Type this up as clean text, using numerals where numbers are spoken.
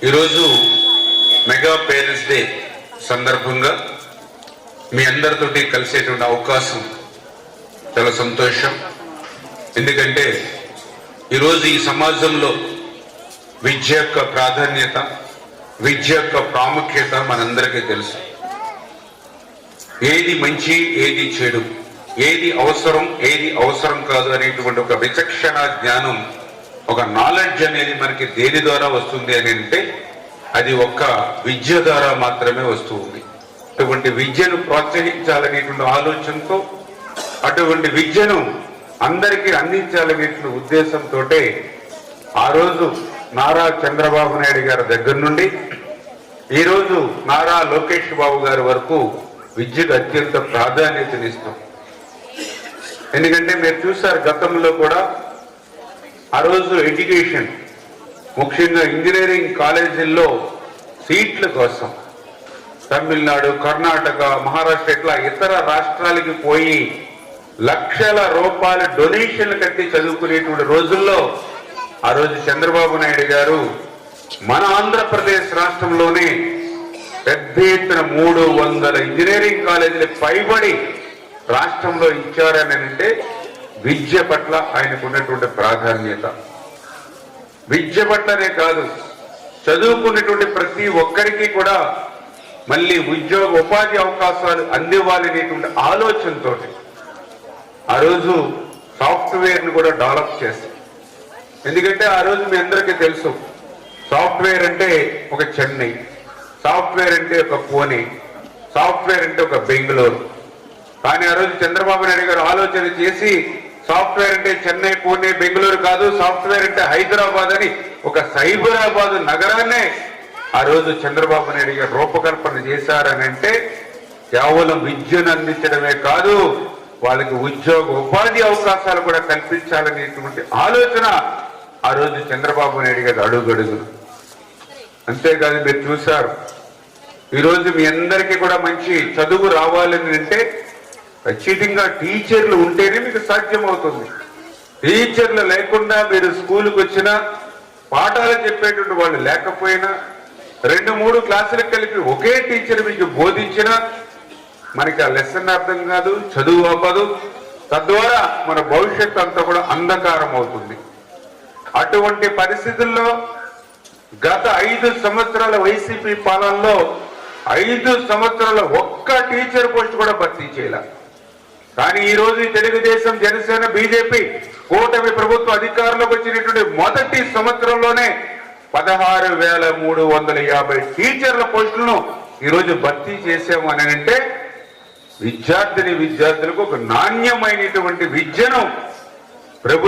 ఈరోజు mega parents day సందర్భంగా మీ అందరితోటి కలిసేటువంటి అవకాశం చాలా సంతోషం. ఎందుకంటే ఈరోజు ఈ సమాజంలో విద్య యొక్క ప్రాధాన్యత, విద్య యొక్క ప్రాముఖ్యత మనందరికీ తెలుసు. ఏది మంచి, ఏది చెడు, ఏది అవసరం, ఏది అవసరం కాదు అనేటువంటి ఒక విచక్షణ జ్ఞానం, ఒక నాలెడ్జ్ అనేది మనకి దేని ద్వారా వస్తుంది అని అంటే అది ఒక్క విద్య ద్వారా మాత్రమే వస్తుంది. అటువంటి విద్యను ప్రోత్సహించాలనేటువంటి ఆలోచనతో, అటువంటి విద్యను అందరికీ అందించాలనేటువంటి ఉద్దేశంతో ఆ రోజు నారా చంద్రబాబు నాయుడు గారి దగ్గర నుండి ఈరోజు నారా లోకేష్ బాబు గారి వరకు విద్యకు అత్యంత ప్రాధాన్యతనిస్తాం. ఎందుకంటే మీరు చూసారు, గతంలో కూడా ఆ రోజు ఎడ్యుకేషన్, ముఖ్యంగా ఇంజనీరింగ్ కాలేజీల్లో సీట్ల కోసం తమిళనాడు, కర్ణాటక, మహారాష్ట్ర ఇట్లా ఇతర రాష్ట్రాలకి పోయి లక్షల రూపాయల డొనేషన్లు కట్టి చదువుకునేటువంటి రోజుల్లో ఆ రోజు చంద్రబాబు నాయుడు గారు మన ఆంధ్రప్రదేశ్ రాష్ట్రంలోనే పెద్ద ఎత్తున 300 ఇంజనీరింగ్ కాలేజీలు పైబడి రాష్ట్రంలో ఇచ్చారని అంటే విద్య పట్ల ఆయనకు ఉన్నటువంటి ప్రాధాన్యత. విద్య పట్లనే కాదు, చదువుకున్నటువంటి ప్రతి ఒక్కరికి కూడా మళ్ళీ ఉద్యోగ ఉపాధి అవకాశాలు అందివ్వాలనేటువంటి ఆలోచనతో ఆ రోజు సాఫ్ట్వేర్ని కూడా డెవలప్ చేశారు. ఎందుకంటే ఆ రోజు మీ అందరికీ తెలుసు, సాఫ్ట్వేర్ అంటే ఒక చెన్నై, సాఫ్ట్వేర్ అంటే ఒక పూణే, సాఫ్ట్వేర్ అంటే ఒక బెంగళూరు. కానీ ఆ రోజు చంద్రబాబు నాయుడు గారు ఆలోచన చేసి సాఫ్ట్వేర్ అంటే చెన్నై, పూణే, బెంగళూరు కాదు, సాఫ్ట్వేర్ అంటే హైదరాబాద్ అని ఒక సైబరాబాద్ నగరాన్నే ఆ రోజు చంద్రబాబు నాయుడు గారు రూపకల్పన చేశారని అంటే కేవలం విద్యను అందించడమే కాదు, వాళ్ళకి ఉద్యోగ ఉపాధి అవకాశాలు కూడా కల్పించాలనేటువంటి ఆలోచన ఆ రోజు చంద్రబాబు నాయుడు గారు అడుగడుగును. అంతేకాదు మీరు చూశారు, ఈరోజు మీ అందరికీ కూడా మంచి చదువు రావాలని అంటే ఖచ్చితంగా టీచర్లు ఉంటేనే మీకు సాధ్యమవుతుంది. టీచర్లు లేకుండా మీరు స్కూల్కి వచ్చినా, పాఠాలు చెప్పేటువంటి వాళ్ళు లేకపోయినా, 2-3 క్లాసులకు కలిపి ఒకే టీచర్ మీకు బోధించినా మనకి ఆ లెసన్ అర్థం కాదు, చదువు అవ్వదు. తద్వారా మన భవిష్యత్తు అంతా కూడా అంధకారం అవుతుంది. అటువంటి పరిస్థితుల్లో గత 5 సంవత్సరాల వైసీపీ పాలనలో 5 సంవత్సరాల ఒక్క టీచర్ పోస్ట్ కూడా భర్తీ చేయాల. కానీ ఈ రోజు తెలుగుదేశం, జనసేన, బీజేపీ కూటమి ప్రభుత్వం అధికారంలోకి వచ్చినటువంటి మొదటి సంవత్సరంలోనే 16,350 టీచర్ల పోస్టులను ఈరోజు భర్తీ చేసాము అని అంటే విద్యార్థులకు ఒక నాణ్యమైనటువంటి విద్యను